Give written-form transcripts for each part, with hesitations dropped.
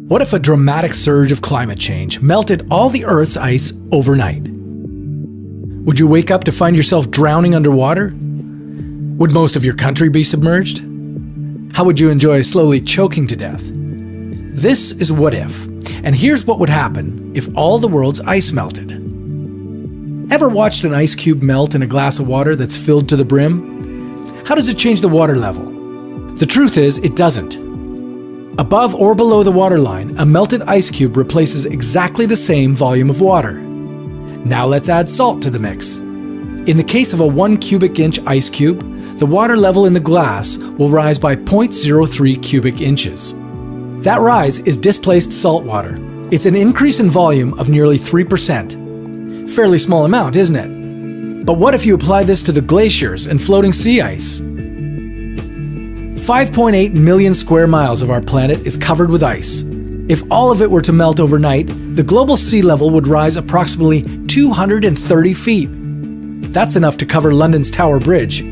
What if a dramatic surge of climate change melted all the Earth's ice overnight? Would you wake up to find yourself drowning underwater? Would most of your country be submerged? How would you enjoy slowly choking to death? This is What If, and here's what would happen if all the world's ice melted. Ever watched an ice cube melt in a glass of water that's filled to the brim? How does it change the water level? The truth is, it doesn't. Above or below the waterline, a melted ice cube replaces exactly the same volume of water. Now let's add salt to the mix. In the case of a 1 cubic inch ice cube, the water level in the glass will rise by 0.03 cubic inches. That rise is displaced salt water. It's an increase in volume of nearly 3%. Fairly small amount, isn't it? But what if you apply this to the glaciers and floating sea ice? 5.8 million square miles of our planet is covered with ice. If all of it were to melt overnight, the global sea level would rise approximately 230 feet. That's enough to cover London's Tower Bridge.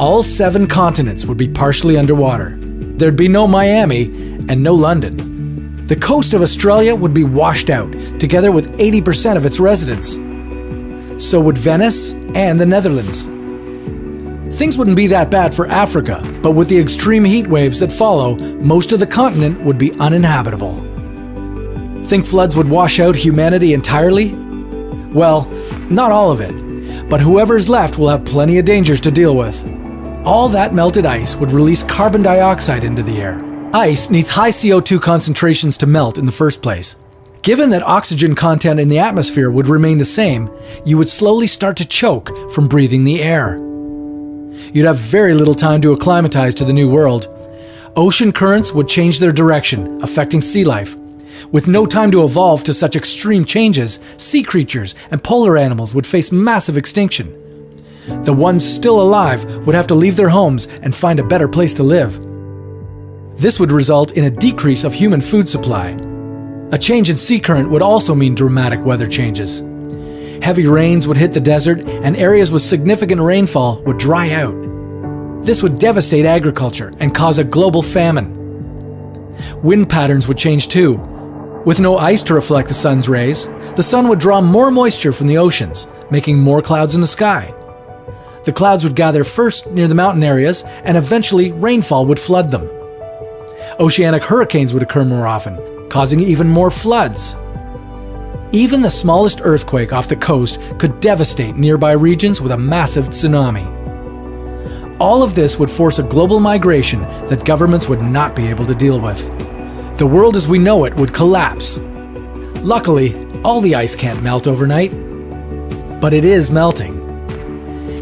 All 7 continents would be partially underwater. There'd be no Miami and no London. The coast of Australia would be washed out, together with 80% of its residents. So would Venice and the Netherlands. Things wouldn't be that bad for Africa, but with the extreme heat waves that follow, most of the continent would be uninhabitable. Think floods would wash out humanity entirely? Well, not all of it, but whoever's left will have plenty of dangers to deal with. All that melted ice would release carbon dioxide into the air. Ice needs high CO2 concentrations to melt in the first place. Given that oxygen content in the atmosphere would remain the same, you would slowly start to choke from breathing the air. You'd have very little time to acclimatize to the new world. Ocean currents would change their direction, affecting sea life. With no time to evolve to such extreme changes, sea creatures and polar animals would face massive extinction. The ones still alive would have to leave their homes and find a better place to live. This would result in a decrease of human food supply. A change in sea current would also mean dramatic weather changes. Heavy rains would hit the desert, and areas with significant rainfall would dry out. This would devastate agriculture and cause a global famine. Wind patterns would change too. With no ice to reflect the sun's rays, the sun would draw more moisture from the oceans, making more clouds in the sky. The clouds would gather first near the mountain areas, and eventually rainfall would flood them. Oceanic hurricanes would occur more often, causing even more floods. Even the smallest earthquake off the coast could devastate nearby regions with a massive tsunami. All of this would force a global migration that governments would not be able to deal with. The world as we know it would collapse. Luckily, all the ice can't melt overnight, but it is melting.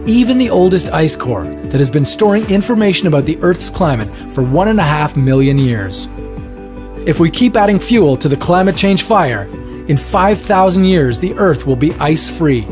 Even the oldest ice core that has been storing information about the Earth's climate for 1.5 million years. If we keep adding fuel to the climate change fire, in 5,000 years, the Earth will be ice-free.